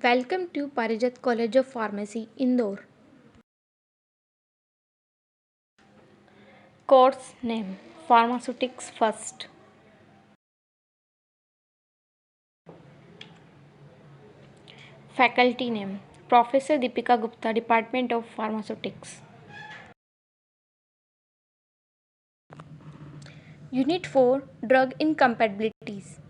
Welcome to Parijat College of Pharmacy, Indore. Course name Pharmaceutics First. Faculty name Professor Deepika Gupta, Department of Pharmaceutics. Unit 4 Drug Incompatibilities.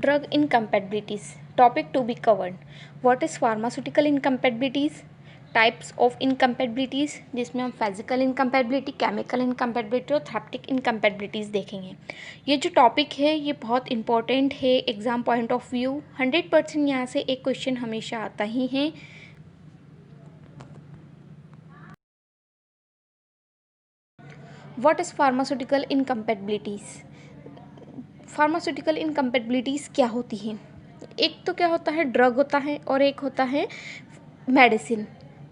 Drug incompatibilities. Topic to be covered. What is pharmaceutical incompatibilities? Types of incompatibilities, जिसमें हम physical incompatibility, chemical incompatibility और थेरेप्टिक इनकम्पेबिलिटीज़ देखेंगे। ये जो topic है ये बहुत important है एग्ज़ाम पॉइंट ऑफ व्यू। 100% यहाँ से एक क्वेश्चन हमेशा आता ही है। What is pharmaceutical incompatibilities? Pharmaceutical incompatibilities क्या होती हैं? एक तो क्या होता है, ड्रग होता है और एक होता है मेडिसिन।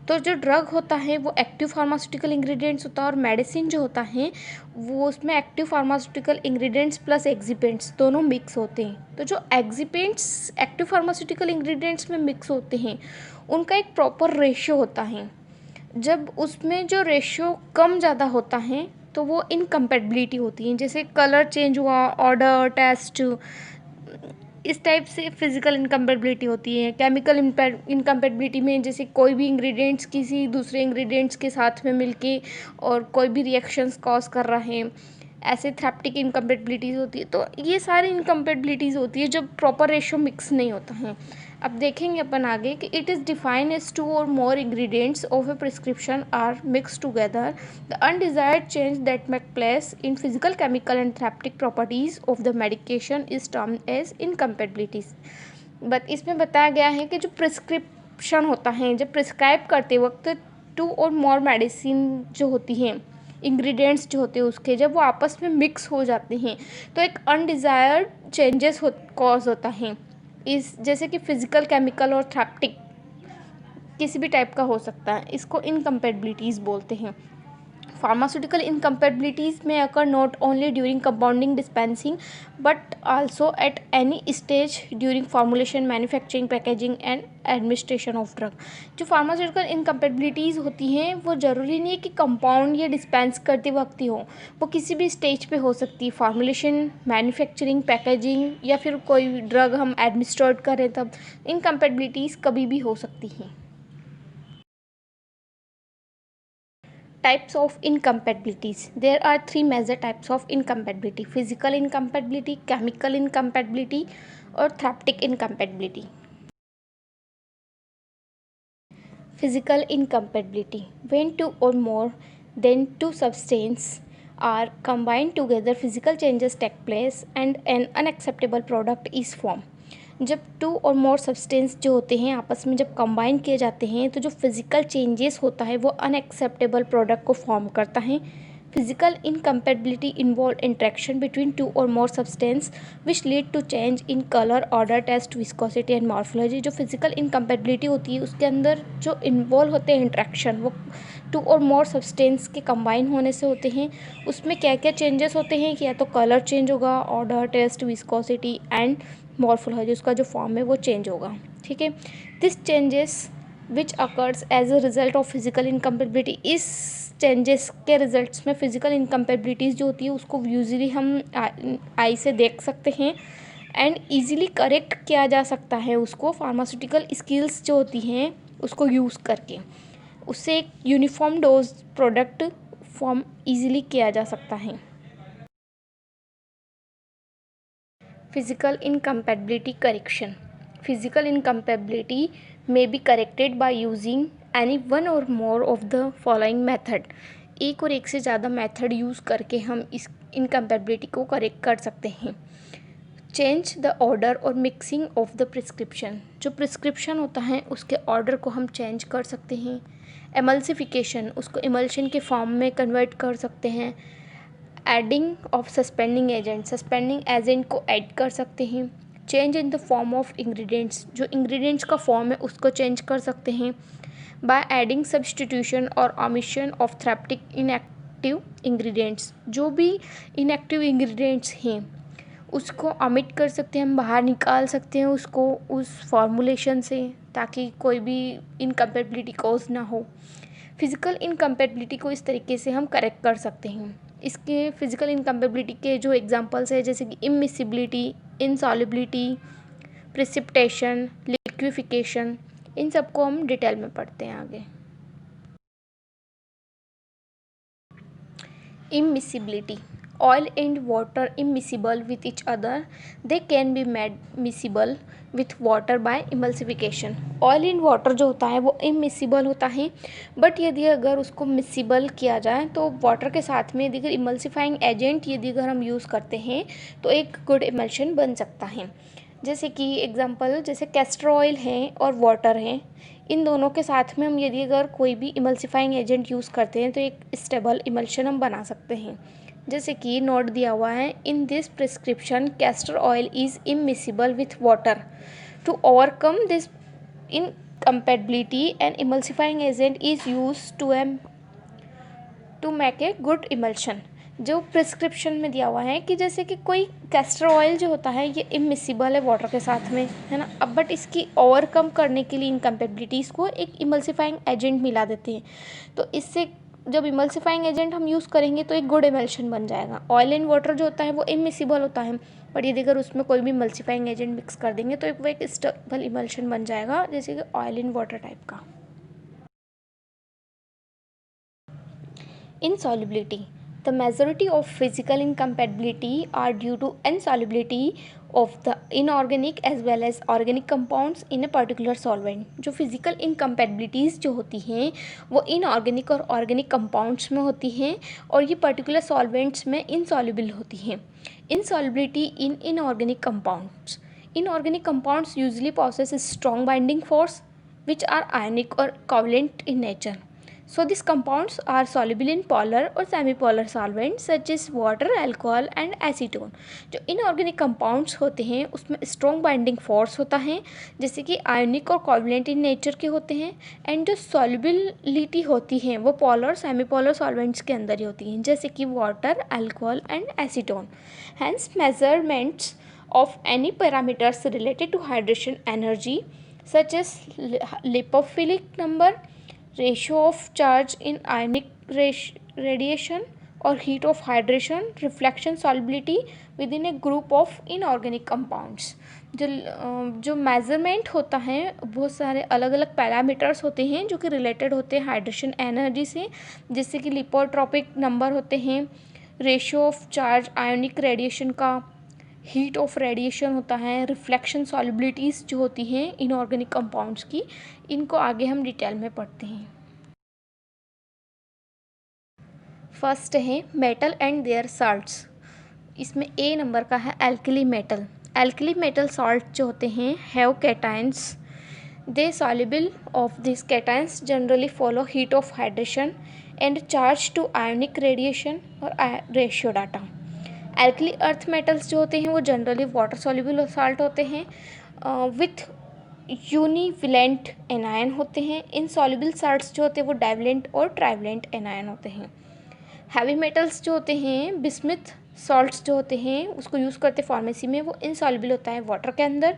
तो जो ड्रग होता है वो एक्टिव फार्मास्यूटिकल इंग्रेडिएंट्स होता है और मेडिसिन जो होता है वो उसमें एक्टिव फार्मास्यूटिकल इंग्रेडिएंट्स प्लस एक्सिपेंट्स दोनों मिक्स होते हैं। तो जो एक्सिपेंट्स एक्टिव फार्मास्यूटिकल इंग्रेडिएंट्स में मिक्स होते हैं उनका एक प्रॉपर रेशियो होता है। जब उसमें जो रेशियो कम ज़्यादा होता है तो वो इनकम्पेटिबिलिटी होती है। जैसे कलर चेंज हुआ, ऑर्डर, टेस्ट, इस टाइप से फिजिकल इनकम्पेटिबिलिटी होती है। केमिकल इनकम्पेटिबिलिटी में जैसे कोई भी इंग्रेडिएंट्स किसी दूसरे इंग्रेडिएंट्स के साथ में मिलके और कोई भी रिएक्शंस कॉज कर रहे हैं, ऐसे थेरेप्टिक इनकम्पेटिबिलिटीज़ होती है। तो ये सारी इनकम्पेटिबिलिटीज़ होती है जब प्रॉपर रेशियो मिक्स नहीं होता है। अब देखेंगे अपन आगे कि इट इज़ डिफाइंड एज 2 और more ingredients of a prescription are mix together. The undesired change that make place in physical, chemical and therapeutic properties of the medication is termed as incompatibilities. But इसमें बताया गया है कि जो prescription होता है, जब प्रिस्क्राइब करते वक्त 2 और मोर मेडिसिन जो होती हैं, इंग्रेडिएंट्स जो होते हैं उसके, जब वो आपस में मिक्स हो जाते हैं तो एक अनडिज़ायर्ड चेंजेस कॉज होता है। इस जैसे कि फिजिकल, केमिकल और थेरेप्टिक किसी भी टाइप का हो सकता है, इसको इनकम्पेटिबिलिटीज़ बोलते हैं। Pharmaceutical incompatibilities may occur not only during compounding dispensing but also at any stage during formulation, manufacturing, packaging and administration of drug। जो pharmaceutical incompatibilities होती हैं वो ज़रूरी नहीं है कि कंपाउंड या डिस्पेंस करते वक्त ही हो, वो किसी भी स्टेज पे हो सकती है। फार्मुलेशन, मैन्युफैक्चरिंग, पैकेजिंग या फिर कोई ड्रग हम एडमिनिस्ट्रेट करें तब इनकम्पेटिबिलिटीज़ कभी भी हो सकती हैं। Types of incompatibilities. There are 3 major types of incompatibility: physical incompatibility, chemical incompatibility और therapeutic incompatibility. Physical incompatibility: when 2 or more than 2 substances are combined together, physical changes take place and an unacceptable product is formed। जब 2 और more substance जो होते हैं आपस में जब combine किए जाते हैं तो जो फिज़िकल चेंजेस होता है वो अनएक्सेप्टेबल प्रोडक्ट को फॉर्म करता है। Physical incompatibility involve interaction between 2 और more substance which lead to change in colour, order, taste, viscosity and morphology. जो फिजिकल इनकम्पेटिबिलिटी होती है उसके अंदर जो इन्वॉल्व होते हैं इंट्रैक्शन, वो 2 और मोर सब्सटेंस के कंबाइन होने से होते हैं। उसमें क्या क्या चेंजेस होते हैं कि या तो कलर चेंज होगा, order, taste, viscosity and morphology, उसका जो फॉर्म है वो चेंज होगा। ठीक है, this changes which occurs as a result of physical incompatibility, इस चेंजेस के रिजल्ट्स में फिजिकल इनकम्पेटिबिलिटीज़ जो होती है उसको यूजली हम आई से देख सकते हैं एंड ईजिली करेक्ट किया जा सकता है उसको फार्मास्यूटिकल स्किल्स जो होती हैं उसको यूज़ करके। उससे एक uniform dose product form easily किया जा सकता है। Physical incompatibility correction. Physical incompatibility may be corrected by using any one or more of the following method। एक और एक से ज़्यादा मेथड यूज़ करके हम इस इनकम्पेबिलिटी को करेक्ट कर सकते हैं। चेंज द ऑर्डर और मिक्सिंग ऑफ द प्रिस्क्रिप्शन, जो प्रिस्क्रिप्शन होता है उसके ऑर्डर को हम चेंज कर सकते हैं। एमल्सिफिकेशन, उसको इमल्शन के फॉर्म में कन्वर्ट कर सकते हैं। Adding of suspending agent, suspending agent को ऐड कर सकते हैं। Change in the form of ingredients, जो इंग्रेडिएंट्स का फॉर्म है उसको चेंज कर सकते हैं। बाय एडिंग सब्सटीट्यूशन और ओमिशन ऑफ थेरेप्टिक इनएक्टिव इंग्रेडिएंट्स, जो भी इनएक्टिव इंग्रेडिएंट्स हैं उसको अमिट कर सकते हैं, हम बाहर निकाल सकते हैं उसको उस फॉर्मूलेशन से, ताकि कोई भी इनकम्पेटिबिलिटी कॉज ना हो। फिज़िकल इनकम्पेटिबिलिटी को इस तरीके से हम करेक्ट कर सकते हैं। इसके फिज़िकल इनकम्पेटिबिलिटी के जो एग्जांपल्स है, जैसे कि इमिसिबिलिटी, इनसॉल्युबिलिटी, प्रेसिपिटेशन, लिक्विफिकेशन, इन सबको हम डिटेल में पढ़ते हैं आगे। Immiscibility. Oil and water immiscible with each other. They can be made miscible with water by emulsification. Oil and water जो होता है वो इमिसिबल होता है, बट यदि अगर उसको मिसिबल किया जाए तो वाटर के साथ में यदि अगर इमल्सिफाइंग एजेंट यदि अगर हम यूज़ करते हैं तो एक गुड इमल्शन बन सकता है। जैसे कि एग्जांपल, जैसे कैस्टर ऑयल है और वाटर है, इन दोनों के साथ में हम यदि अगर कोई भी इमल्सिफाइंग एजेंट यूज़ करते हैं तो एक स्टेबल इमल्शन हम बना सकते हैं। जैसे कि नोट दिया हुआ है, in this prescription castor oil is immiscible with water. To overcome this incompatibility an emulsifying agent is use to make a good emulsion. जो प्रिस्क्रिप्शन में दिया हुआ है कि जैसे कि कोई कैस्टर ऑयल जो होता है ये इमिसिबल है वाटर के साथ में, है ना, अब बट इसकी ओवरकम करने के लिए इनकम्पेटिबिलिटीज़ को एक इमल्सिफाइंग एजेंट मिला देते हैं। तो इससे जब इमल्सिफाइंग एजेंट हम यूज़ करेंगे तो एक गुड इमल्शन बन जाएगा। ऑयल एंड वाटर जो होता है वो इमिसिबल होता है, बट यदि अगर उसमें कोई भी इमल्सिफाइंग एजेंट मिक्स कर देंगे तो वो एक स्टेबल इमल्शन बन जाएगा, जैसे कि ऑयल एंड वाटर टाइप का। Insolubility. The majority of physical incompatibility are due to insolubility of the inorganic as well as organic compounds in a particular solvent. जो physical incompatibilities जो होती हैं वो inorganic और organic compounds में होती हैं और ये particular solvents में insoluble होती हैं। Insolubility in inorganic compounds. Inorganic compounds usually possess a strong binding force which are ionic or covalent in nature. So these compounds are soluble in polar or semi-polar solvents such as water, alcohol and acetone. जो inorganic compounds होते हैं उसमें strong binding force होता है, जैसे कि ionic और covalent in nature के होते हैं, एंड जो सॉल्युबिलिटी होती है वो पोलर सेमी पोलर सॉल्वेंट्स के अंदर ही होती हैं, जैसे कि water, alcohol and acetone. Hence measurements of any parameters related to hydration energy such as lipophilic number, ratio of charge in ionic radiation or heat of hydration, reflection solubility within a group of inorganic compounds. जो measurement होता है बहुत सारे अलग अलग parameters होते हैं जो कि रिलेटेड होते हैं हाइड्रेशन एनर्जी से, जैसे कि लिपोट्रॉपिक नंबर होते हैं, ratio of charge ionic radiation का, हीट ऑफ रेडिएशन होता है, रिफ्लेक्शन सॉल्युबिलिटीज़ जो होती हैं इनऑर्गेनिक कंपाउंड्स की, इनको आगे हम डिटेल में पढ़ते हैं। फर्स्ट है मेटल एंड देयर साल्ट्स। इसमें ए नंबर का है alkali metal. Alkali metal salt जो होते हैं have cations, they soluble of this cations generally follow heat of hydration and charge to ionic radiation और ratio data. Alkali earth metals जो होते हैं वो जनरली वाटर सॉल्युबल साल्ट होते हैं विथ यूनिवेलेंट एनायन होते हैं। इनसॉल्युबल साल्ट्स जो होते हैं वो डाइवेलेंट और ट्राइवेलेंट एनायन होते हैं। हैवी मेटल्स जो होते हैं बिस्मिथ सॉल्ट्स जो होते हैं उसको यूज़ करते फार्मेसी में, वो इनसॉल्युबल होता है वाटर के अंदर।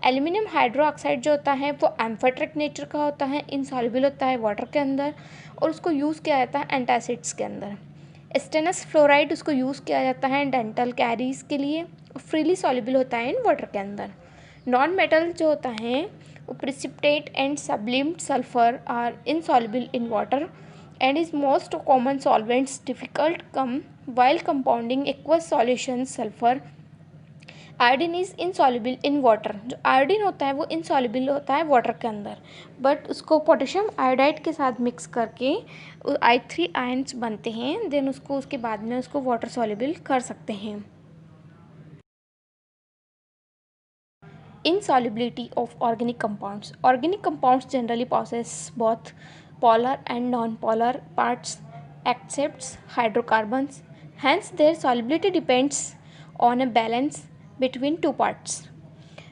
एल्यूमिनियम हाइड्रोक्साइड जो होता है वो एम्फोटेरिक नेचर का होता है, इनसॉल्युबल होता है वाटर के अंदर और उसको यूज़ किया जाता है एंटासिड्स के अंदर। स्टेनस फ्लोराइड उसको यूज़ किया जाता है डेंटल कैरीज के लिए, फ्रीली सॉल्युबल होता है इन वाटर के अंदर। नॉन मेटल जो होता है वो precipitate and sublimed sulphur are insoluble in water and is most common solvents difficult come while compounding aqueous solutions sulfur. Iodine is insoluble in water. जो iodine होता है वो इनसॉल्युबल होता है वाटर के अंदर, बट उसको पोटेशियम आयोडाइड के साथ मिक्स करके I3 आयन्स बनते हैं, देन उसको उसके बाद में उसको वाटर सॉल्युबल कर सकते हैं। Insolubility of organic compounds. Organic compounds generally possess both polar and non-polar parts except hydrocarbons. Hence, their solubility depends on a balance between two parts.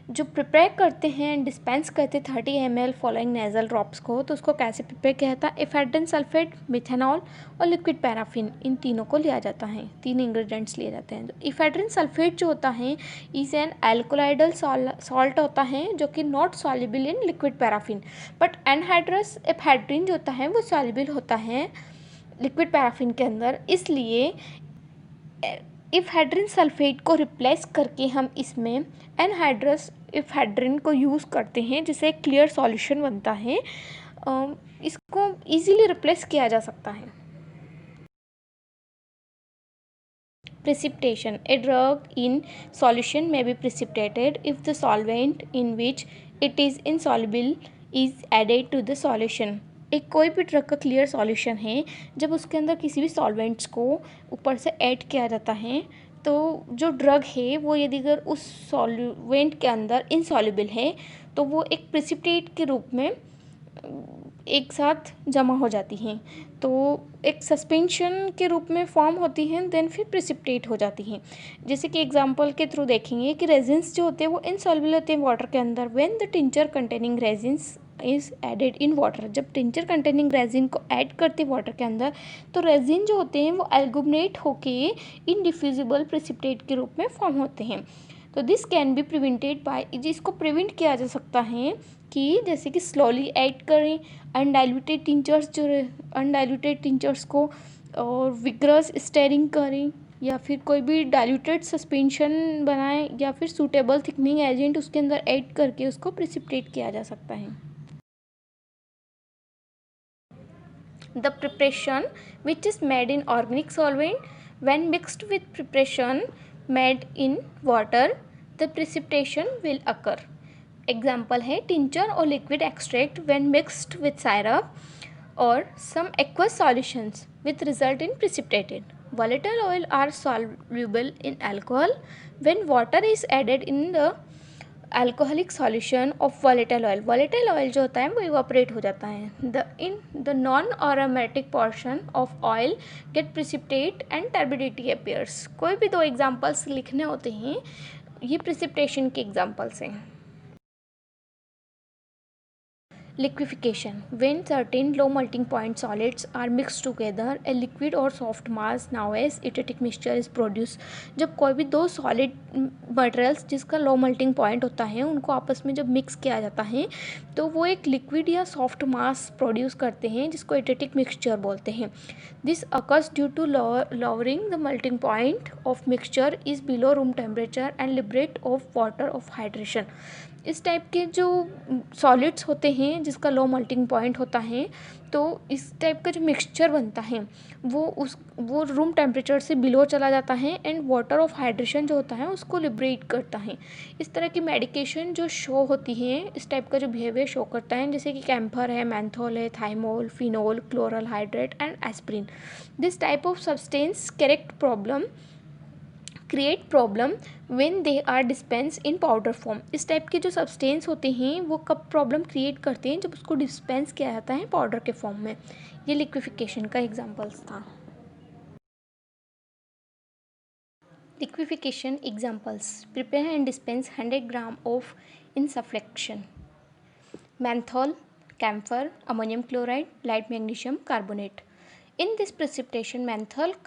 जो प्रिपेयर करते हैं, डिस्पेंस करते 30 ml फॉलोइंग नेजल ड्रॉप्स को, तो उसको कैसे prepare किया जाता है? एफेड्रिन सल्फेट, मिथेनॉल और लिक्विड पैराफिन, इन तीनों को लिया जाता है, 3 इंग्रेडिएंट्स लिए जाते हैं। तो एफेड्रिन सल्फेट जो होता है इज एन एल्कोलाइडल सॉल्ट होता है जो कि not soluble in liquid paraffin, but anhydrous ephedrine जो होता है वो सॉल्युबल होता है लिक्विड पैराफिन के अंदर। इसलिए एफेड्रिन सल्फेट को रिप्लेस करके हम इसमें एनहाइड्रस एफेड्रिन को यूज़ करते हैं, जिससे एक क्लियर सॉल्यूशन बनता है। इसको इजीली रिप्लेस किया जा सकता है। Precipitation. A drug in solution may be precipitated if the solvent in which it is insoluble is added to the solution. एक कोई भी ड्रग का क्लियर सॉल्यूशन है, जब उसके अंदर किसी भी सॉल्वेंट्स को ऊपर से ऐड किया जाता है, तो जो ड्रग है वो यदि अगर उस सॉल्वेंट के अंदर इनसॉल्युबल है तो वो एक प्रिसिपिटेट के रूप में एक साथ जमा हो जाती हैं, तो एक सस्पेंशन के रूप में फॉर्म होती हैं, देन फिर प्रिसिपिटेट हो जाती हैं। जैसे कि एग्जांपल के थ्रू देखेंगे कि रेजिन्स जो होते हैं वो इनसॉल्युबल होते हैं वाटर के अंदर। When the tincture containing resins is added in water, जब टिंचर कंटेनिंग रेजिन को ऐड करते हैं वाटर के अंदर, तो रेजिन जो होते हैं वो एल्गुमिनेट होके इनडिफ्यूजिबल प्रिसिपिटेट के रूप में फॉर्म होते हैं। तो this can be prevented bye, इसको प्रिवेंट किया जा सकता है कि जैसे कि स्लोली ऐड करें अनडाइल्यूटेड टिंचर्स को, और विग्रस स्टेरिंग करें, या फिर कोई भी डाइल्यूटेड सस्पेंशन बनाएं, या फिर सूटेबल थिकनिंग एजेंट उसके अंदर ऐड करके उसको प्रिसिपिटेट किया जा सकता है। The preparation which is made in organic solvent when mixed with preparation made in water, the precipitation will occur. Example है टिंचर और liquid extract when mixed with syrup or some aqueous solutions with result in precipitated. volatile oil are soluble in alcohol when water is added in the alcoholic solution of volatile oil. volatile oil जो होता है वो evaporate हो जाता है। the non aromatic portion of oil get precipitate and turbidity appears. कोई भी 2 examples लिखने होते हैं, ये प्रिसिपिटेशन के एग्जाम्पल्स हैं। Liquefaction. When certain low melting point solids are mixed together, a liquid or soft mass known as एटेटिक mixture is produced. जब कोई भी 2 सॉलिड मटेरियल्स जिसका लो मेल्टिंग पॉइंट होता है उनको आपस में जब मिक्स किया जाता है तो वो एक लिक्विड या सॉफ्ट मास प्रोड्यूस करते हैं, जिसको एटेटिक मिक्सचर बोलते हैं। This occurs due to lowering the melting point of mixture is below room temperature and liberate of water of hydration. इस टाइप के जो सॉलिड्स होते हैं जिसका लो मेल्टिंग पॉइंट होता है, तो इस टाइप का जो मिक्सचर बनता है वो रूम टेम्परेचर से बिलो चला जाता है एंड वाटर ऑफ हाइड्रेशन जो होता है उसको लिबरेट करता है। इस तरह की मेडिकेशन जो शो होती है, इस टाइप का जो बिहेवियर शो करता है, जैसे कि कैम्फर है, मैंथोल है, thymol, phenol, chloral hydrate and aspirin. This type of substance create problem when they are dispense in powder form. इस टाइप के जो सब्सटेंस होते हैं वो कब प्रॉब्लम क्रिएट करते हैं, जब उसको डिस्पेंस किया जाता है पाउडर के फॉर्म में। ये लिक्विफिकेशन का एग्जाम्पल्स था। Liquefaction examples: prepare and dispense 100 gram of insufflation, menthol, camphor, ammonium chloride, light magnesium carbonate. In this precipitation, menthol,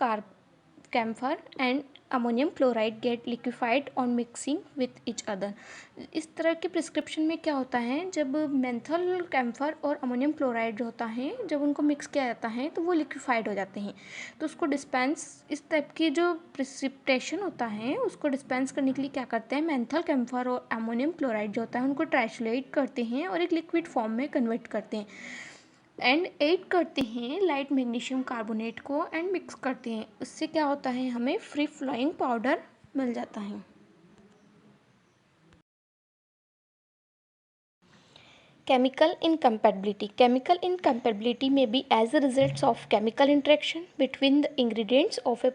camphor and ammonium chloride get liquefied on mixing with each other. इस तरह के prescription में क्या होता है, जब menthol, camphor और ammonium chloride जो होता है जब उनको मिक्स किया जाता है तो वो लिक्विफाइड हो जाते हैं, तो उसको डिस्पेंस, इस टाइप की जो प्रिसिपिटेशन होता है उसको डिस्पेंस करने के लिए क्या करते हैं, मेंथल, कैम्फर और अमोनियम क्लोराइड जो होता है उनको ट्रांसलेट करते हैं और एक लिक्विड फॉर्म में कन्वर्ट करते हैं एंड ऐड करते हैं लाइट मैग्नीशियम कार्बोनेट को एंड मिक्स करते हैं। उससे क्या होता है, हमें फ्री फ्लोइंग पाउडर मिल जाता है। Chemical incompatibility. Chemical incompatibility may be as a result of chemical interaction between the ingredients of a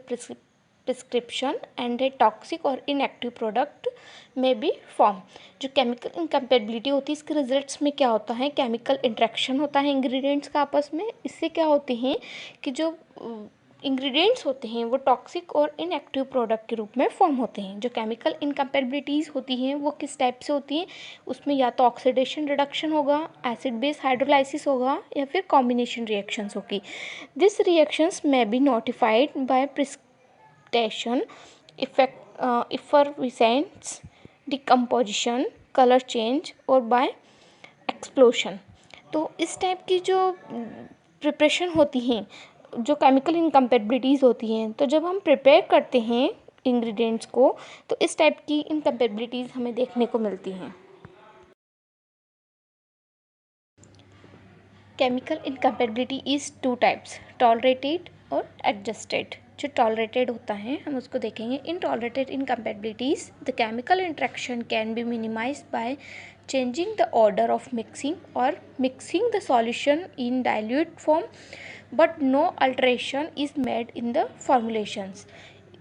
prescription and a toxic or inactive product may be formed. जो केमिकल इनकम्पेटिबिलिटी होती है इसके results में क्या होता है, केमिकल इंट्रैक्शन होता है इंग्रेडिएंट्स का आपस में। इससे क्या होते हैं कि जो इंग्रेडिएंट्स होते हैं वो टॉक्सिक और इनएक्टिव प्रोडक्ट के रूप में फॉर्म होते हैं। जो केमिकल इनकम्पेटिबिलिटीज़ होती हैं वो किस टाइप से होती हैं, उसमें या तो ऑक्सीडेशन रिडक्शन होगा, एसिड बेस हाइड्रोलाइसिस होगा, या फिर कॉम्बिनेशन रिएक्शंस होगी। दिस रिएक्शंस में be notified by precipitation, effervescence, decomposition, colour change और बाय एक्सप्लोशन। तो इस टाइप की जो प्रिपरेशन होती हैं, जो केमिकल इनकम्पेटिबिलिटीज़ होती हैं, तो जब हम प्रिपेयर करते हैं इंग्रेडिएंट्स को तो इस टाइप की इनकम्पेटिबिलिटीज़ हमें देखने को मिलती हैं। Chemical incompatibility is two types, tolerated और एडजस्टेड। जो टॉलरेटेड होता है हम उसको देखेंगे। In tolerated incompatibilities the chemical interaction can be minimised by changing the order of mixing or mixing the solution in dilute form, but no alteration is made in the formulations।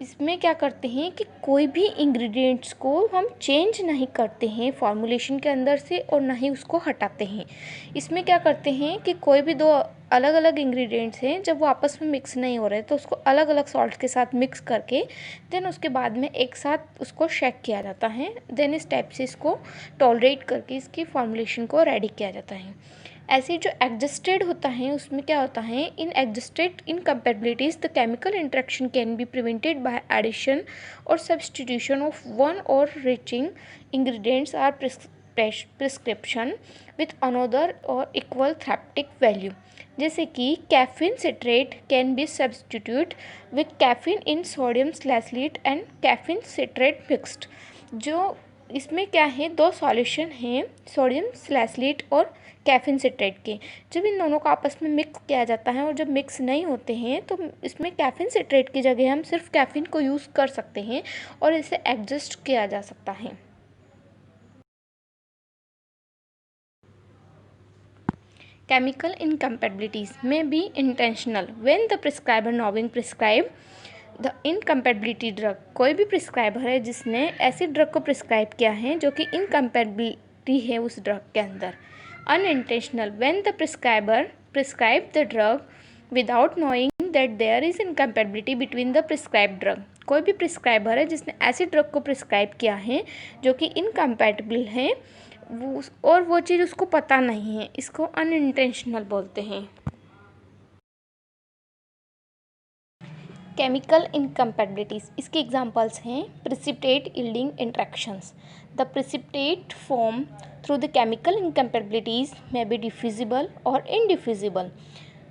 इसमें क्या करते हैं कि कोई भी इंग्रेडिएंट्स को हम change नहीं करते हैं फॉर्मूलेशन के अंदर से और ना ही उसको हटाते हैं। इसमें क्या करते हैं कि कोई भी दो अलग अलग इंग्रेडिएंट्स हैं, जब वो आपस में मिक्स नहीं हो रहे तो उसको अलग अलग सॉल्ट के साथ मिक्स करके देन उसके बाद में एक साथ उसको शेक किया जाता है। देन इस टाइप से इसको टॉलरेट करके इसकी फॉर्मूलेशन को रेडी किया जाता है। ऐसे जो एडजस्टेड होता है उसमें क्या होता है, in adjusted incompatibilities the chemical interaction can be prevented by addition or substitution of one or reacting ingredients are prescription with another or equal therapeutic value. जैसे कि caffeine citrate can be substitute with caffeine in sodium salicylate and caffeine citrate mixed. जो इसमें क्या है, दो solution हैं sodium स्लैशलेट और caffeine citrate के। जब इन दोनों को आपस में मिक्स किया जाता है और जब मिक्स नहीं होते हैं तो इसमें कैफीन सिट्रेट की जगह हम सिर्फ कैफीन को यूज़ कर सकते हैं और इसे एडजस्ट किया जा सकता है। Chemical incompatibilities may be intentional when the prescriber knowing prescribe the incompatibility drug. कोई भी प्रिस्क्राइबर है जिसने ऐसी ड्रग को प्रिस्क्राइब किया है जो कि इनकम्पेटिबिलिटी है उस ड्रग के अंदर। Unintentional when the prescriber prescribe the drug without knowing that there is incompatibility between the prescribe drug. कोई भी प्रिस्क्राइबर है जिसने ऐसी ड्रग को प्रिस्क्राइब किया है जो कि इनकम्पेटिबल है और वो चीज़ उसको पता नहीं है, इसको अनइंटेंशनल बोलते हैं। केमिकल इनकम्पेटिबिलिटीज़, इसके एग्जांपल्स हैं precipitate yielding interactions. The precipitate form through the chemical incompatibilities may be diffusible और इनडिफ्यूजिबल।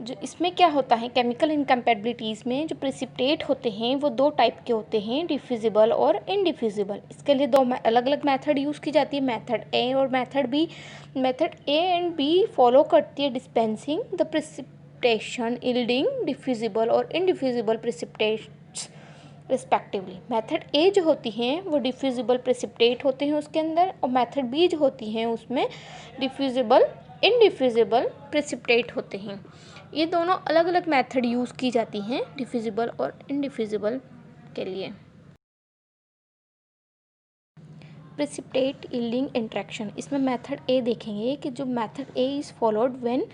जो इसमें क्या होता है, केमिकल इनकम्पेटिबिलिटीज़ में जो प्रिसिपिटेट होते हैं वो दो टाइप के होते हैं, डिफ्यूजिबल और इनडिफ्यूजिबल। इसके लिए दो अलग अलग मेथड यूज़ की जाती है, मेथड ए और method B. Method A and B follow करती है dispensing the precipitation, yielding, diffusible और इनडिफ्यूजिबल प्रिसिपिटेट्स रिस्पेक्टिवली। मेथड ए जो होती हैं वो डिफ्यूजिबल प्रिसिपिटेट होते हैं उसके अंदर, और मेथड बी जो होती हैं उसमें डिफ्यूजिबल इनडिफ्यूजिबल प्रिसिपिटेट होते हैं। ये दोनों अलग अलग मेथड यूज़ की जाती हैं डिफ्यूजिबल और इनडिफ्यूजिबल के लिए। प्रिसिपिटेट यील्डिंग इंट्रैक्शन, इसमें मेथड ए देखेंगे कि जो method A is followed when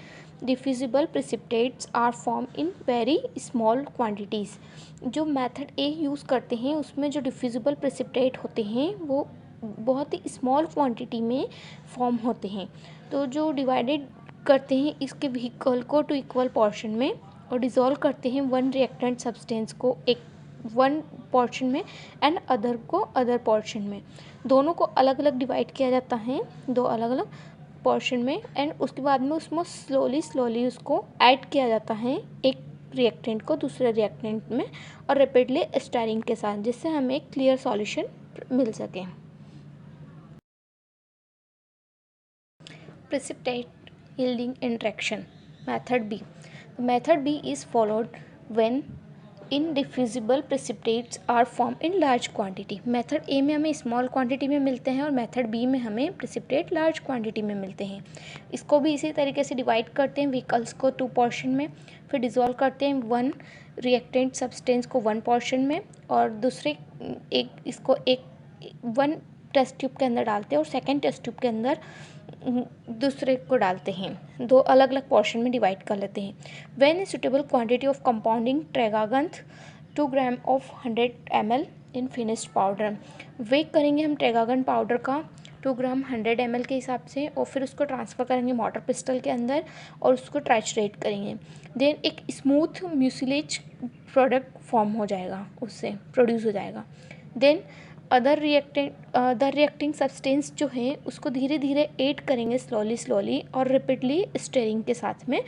diffusible precipitates are form in very small quantities. जो मेथड ए यूज़ करते हैं उसमें जो डिफ्यूजिबल प्रिसिपिटेट होते हैं वो बहुत ही स्मॉल क्वांटिटी में फॉर्म होते हैं। तो जो डिवाइडेड करते हैं इसके व्हीकल को टू इक्वल पोर्शन में और डिज़ोल्व करते हैं वन रिएक्टेंट सब्सटेंस को एक वन पोर्शन में एंड अदर को अदर पोर्शन में। दोनों को अलग अलग डिवाइड किया जाता है दो अलग अलग पोर्शन में, एंड उसके बाद में उसमें स्लोली उसको ऐड किया जाता है एक रिएक्टेंट को दूसरे रिएक्टेंट में और रैपिडली स्टायरिंग के साथ, जिससे हमें एक क्लियर सॉल्यूशन मिल सके। Precipitate yielding interaction, method B. Method B is followed when indiffusible precipitates are formed in large quantity. Method A में हमें स्मॉल क्वांटिटी में मिलते हैं और मेथड बी में हमें प्रिसिपिटेट लार्ज क्वांटिटी में मिलते हैं। इसको भी इसी तरीके से डिवाइड करते हैं व्हीकल्स को टू पोर्शन में, फिर डिज़ोल्व करते हैं वन रिएक्टेंट सब्सटेंस को वन पोर्शन में और दूसरे एक इसको एक वन टेस्ट ट्यूब के अंदर डालते हैं और सेकेंड टेस्ट ट्यूब के अंदर दूसरे को डालते हैं, दो अलग अलग पोर्शन में डिवाइड कर लेते हैं। When a suitable quantity of compounding tragacanth 2 gram of 100 ml in finished powder. Weight करेंगे हम ट्रेगागन पाउडर का 2 ग्राम 100 ml के हिसाब से, और फिर उसको ट्रांसफ़र करेंगे मोटर पिस्टल के अंदर और उसको ट्राइचरेट करेंगे। देन एक स्मूथ म्यूसिलेज प्रोडक्ट फॉर्म हो जाएगा, उससे प्रोड्यूस हो जाएगा। देन अदर रिएक्टिंग सब्सटेंस जो है उसको धीरे धीरे ऐड करेंगे स्लोली और रिपीटली स्टेरिंग के साथ में।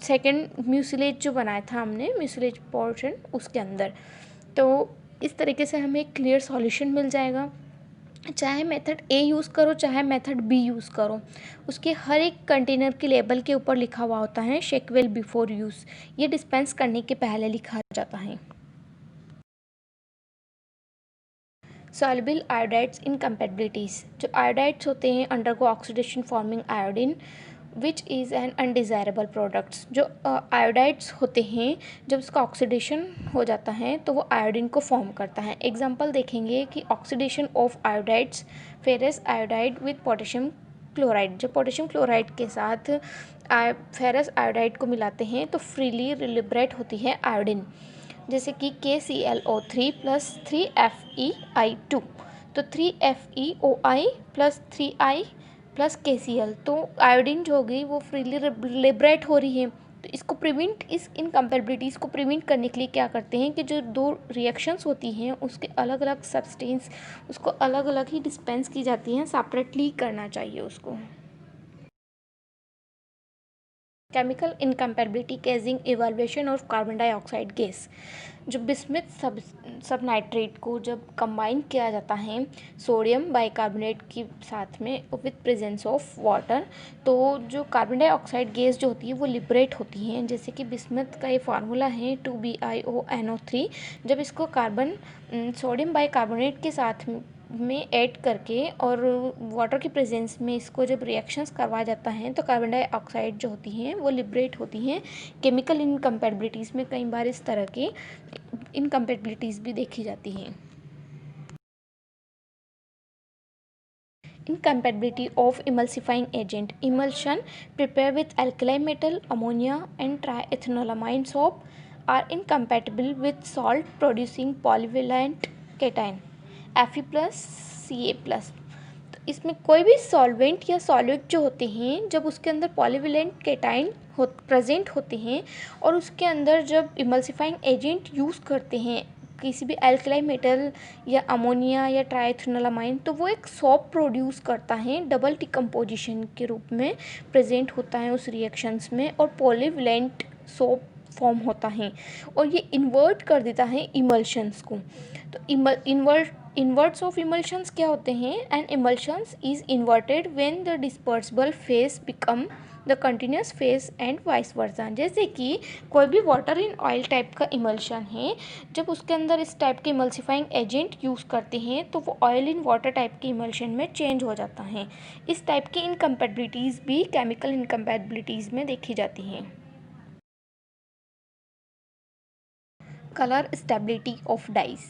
सेकेंड म्यूसिलेज जो बनाया था हमने, म्यूसिलेज पोर्शन उसके अंदर, तो इस तरीके से हमें एक क्लियर सॉल्यूशन मिल जाएगा। चाहे मेथड ए यूज़ करो चाहे मेथड बी यूज़ करो, उसके हर एक कंटेनर के लेबल के ऊपर लिखा हुआ होता है शेक वेल बिफोर यूज़। ये डिस्पेंस करने के पहले लिखा जाता है। Soluble iodides incompatibilities. जो आयोडाइड्स होते हैं undergo oxidation forming iodine which is an undesirable products. जो आयोडाइड्स होते हैं जब उसका ऑक्सीडेशन हो जाता है तो वो आयोडीन को फॉर्म करता है। एग्जांपल देखेंगे कि oxidation of iodides, ferrous iodide with potassium chloride. जब पोटेशियम क्लोराइड के साथ फेरस आयोडाइड को मिलाते हैं तो फ्रीली लिबरेट होती है आयोडीन, जैसे कि KClO3 प्लस 3FeI2। तो 3FeOI plus 3I plus KCl, तो आयोडीन जो होगी वो फ्रीली लिबरेट हो रही है। तो इसको प्रिवेंट, इस इनकम्पैटिबिलिटीज़ को प्रिवेंट करने के लिए क्या करते हैं कि जो दो रिएक्शंस होती हैं उसके अलग अलग सब्सटेंस उसको अलग अलग ही डिस्पेंस की जाती हैं, सेपरेटली करना चाहिए उसको। Chemical incompatibility causing evaluation of carbon dioxide gas. जो बिस्मिथ सब नाइट्रेट को जब कंबाइन किया जाता है सोडियम बाइकार्बोनेट के साथ में विथ प्रेजेंस ऑफ वाटर, तो जो कार्बन डाइऑक्साइड गैस जो होती है वो लिबरेट होती है। जैसे कि बिस्मिथ का ये फार्मूला है 2BiONO3। जब इसको सोडियम बाइकार्बोनेट के साथ में ऐड करके और वाटर की प्रेजेंस में इसको जब रिएक्शंस करवाया जाता है तो कार्बन डाइऑक्साइड जो होती हैं वो लिबरेट होती हैं। केमिकल इनकम्पैटिबिलिटीज़ में कई बार इस तरह की इनकम्पैटिबिलिटीज़ भी देखी जाती हैं। Incompatibility of emulsifying agent. Emulsion prepared with alkali metal, ammonia and triethanolamine soap are incompatible with salt producing polyvalent cation Fe plus Ca plus। तो इसमें कोई भी सॉल्वेंट या सॉलिड जो होते हैं जब उसके अंदर पॉलीवेलेंट केटाइन प्रेजेंट होते हैं और उसके अंदर जब इमल्सिफाइंग एजेंट यूज़ करते हैं किसी भी एल्कलाई मेटल या अमोनिया या ट्राइथेनोलामाइन, तो वो एक सॉप प्रोड्यूस करता है, डबल डिकम्पोजिशन के रूप में प्रेजेंट होता है उस रिएक्शंस में और पॉलीवेलेंट सॉप फॉर्म होता है और ये इन्वर्ट कर देता है इमल्शंस को। तो इन्वर्ट्स ऑफ इमल्शंस क्या होते हैं? And emulsions is inverted when the dispersible face become the continuous face and vice versa. जैसे कि कोई भी वाटर इन ऑयल टाइप का इमल्शन है, जब उसके अंदर इस टाइप के इमल्सिफाइंग एजेंट यूज़ करते हैं तो वो ऑयल इन वाटर टाइप के इमल्शन में चेंज हो जाता है। इस टाइप की इनकम्पैटिबिलिटीज़ भी केमिकल इनकम्पैटिबिलिटीज़ में देखी जाती हैं। Color stability of dyes.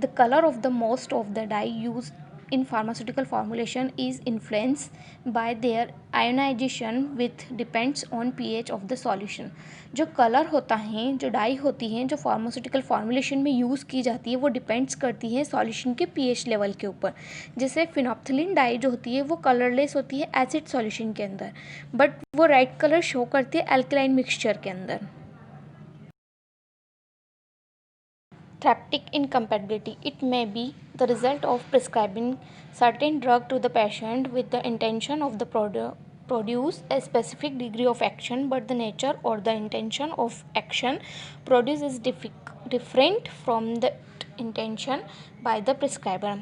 The color of the most of the dye used in pharmaceutical formulation is influenced by their ionization with depends on pH of the solution. जो कलर होता है, जो डाई होती हैं, जो फार्मास्यूटिकल फॉर्मुलेशन में use की जाती है वो डिपेंड्स करती है सॉल्यूशन के pH लेवल के ऊपर। जैसे फिनोप्थिलीन डाई जो होती है वो कलरलेस होती है एसिड सॉल्यूशन के अंदर, बट वो रेड कलर शो करती है अल्कलाइन मिक्सचर के अंदर। Therapeutic incompatibility. It may be the result of prescribing certain drug to the patient with the intention of the produce a specific degree of action, but the nature or the intention of action produced is different from the intention by the prescriber.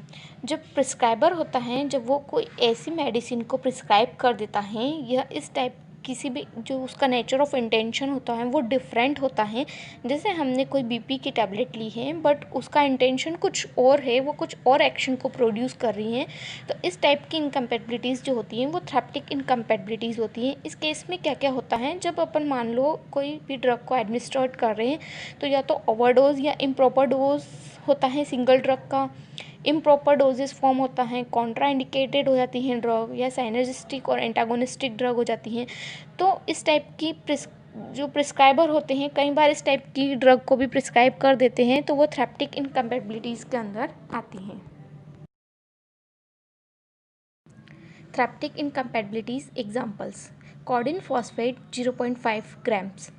जब prescriber होता है, जब वो कोई ऐसी medicine को prescribe कर देता है या इस टाइप किसी भी जो उसका नेचर ऑफ इंटेंशन होता है वो डिफरेंट होता है। जैसे हमने कोई बीपी की टैबलेट ली है बट उसका इंटेंशन कुछ और है, वो कुछ और एक्शन को प्रोड्यूस कर रही हैं, तो इस टाइप की इनकम्पैटिबिलिटीज़ जो होती हैं वो थेरेपेटिक इनकम्पैटिबिलिटीज़ होती हैं। इस केस में क्या क्या होता है, जब अपन मान लो कोई भी ड्रग को एडमिनिस्ट्रेट कर रहे हैं तो या तो ओवरडोज या इम्प्रॉपर डोज होता है सिंगल ड्रग का, इम्प्रॉपर डोजेस फॉर्म होता है, कॉन्ट्रा इंडिकेटेड हो जाती हैं ड्रग, या साइनर्जिस्टिक और एंटागोनिस्टिक ड्रग हो जाती हैं। तो इस टाइप की जो प्रिस्क्राइबर होते हैं कई बार इस टाइप की ड्रग को भी प्रिस्क्राइब कर देते हैं, तो वो थेरेप्टिक इनकम्पैटिबिलिटीज़ के अंदर आती हैं। थेरेप्टिक इनकम्पैटिबिलिटीज़ examples: कॉडिन phosphate 0.5 grams.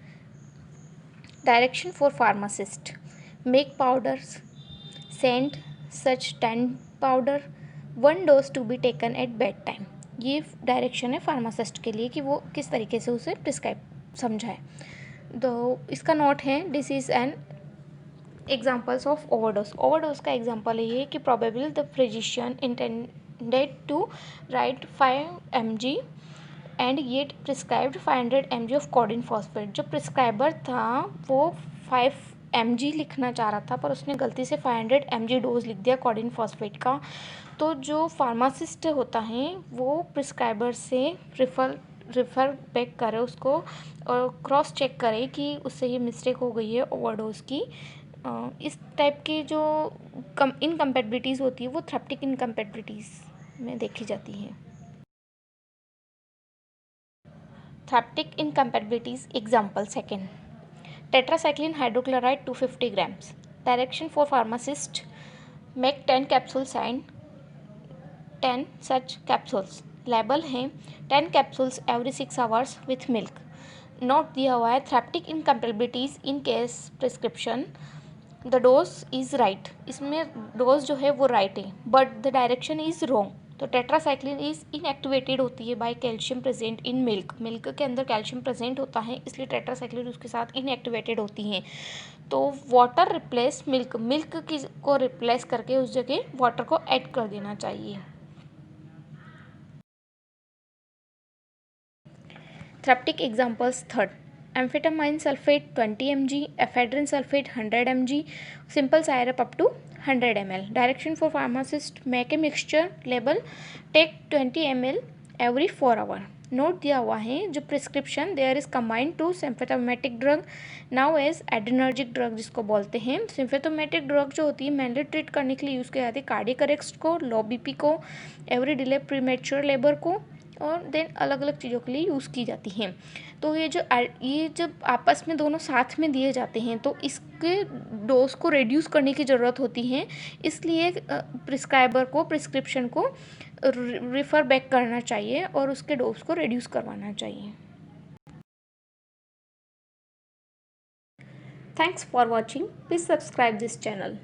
Direction for pharmacist: make powders, send such 10 powder, 1 dose to be taken at bedtime. ये डायरेक्शन है फार्मासिस्ट के लिए कि वो किस तरीके से उसे प्रिस्क्राइब समझाए। तो इसका नोट है, this is an examples of overdose. Overdose का एग्जाम्पल ये है कि probably the physician intended to write 5 mg and yet prescribed 500 mg of codeine phosphate. जो प्रिस्क्राइबर था वो 5 mg लिखना चाह रहा था, पर उसने गलती से 500 mg डोज लिख दिया कॉडिन फॉस्फेट का। तो जो फार्मासिस्ट होता है वो प्रिस्क्राइबर से रिफ़र बैक करे उसको, और क्रॉस चेक करे कि उससे ये मिस्टेक हो गई है ओवरडोज की। इस टाइप की जो इनकम्पैटिबिलिटीज़ होती है वो थेरेप्टिक इनकम्पैटिबिलिटीज़ में देखी जाती हैं। Thaptic incompatibilities example second: tetracycline hydrochloride 250 grams. Direction for pharmacist: make 10 capsules and 10 such capsules. Label है 10 capsules every 6 hours with milk. Note दिया हुआ है therapeutic incompatibilities in case prescription the dose is right. इसमें dose जो है वो right है, but the direction is wrong. तो टेट्रासाइक्लिन इज इनएक्टिवेटेड होती है by calcium present in milk. Milk के अंदर कैल्शियम प्रेजेंट होता है, इसलिए टेट्रासाइक्लिन उसके साथ इनएक्टिवेटेड होती हैं। तो वाटर रिप्लेस मिल्क, मिल्क की को रिप्लेस करके उस जगह वाटर को ऐड कर देना चाहिए। Therapeutic examples third: amphetamine sulphate 20 mg, ephedrine sulphate 100 mg, simple syrup up to 100 ml. Direction for pharmacist: make a mixture, label take 20 ml every 4 hour. Note दिया हुआ है जो prescription there is combined to sympathomimetic drug now as adrenergic drug जिसको बोलते हैं। सिम्फेथोमेटिक drug जो होती है मेनली ट्रीट करने के लिए यूज़ की जाती है कार्डियक अरेस्ट को, लो बीपी को, एवरी डिले प्रीमेच्योर लेबर को, और देन अलग अलग चीज़ों के लिए यूज़ की जाती हैं। तो ये जब आपस में दोनों साथ में दिए जाते हैं तो इसके डोज को रिड्यूस करने की ज़रूरत होती है, इसलिए प्रिस्क्राइबर को प्रिस्क्रिप्शन को रिफ़र बैक करना चाहिए और उसके डोज को रिड्यूस करवाना चाहिए। Thanks for watching, please subscribe this channel.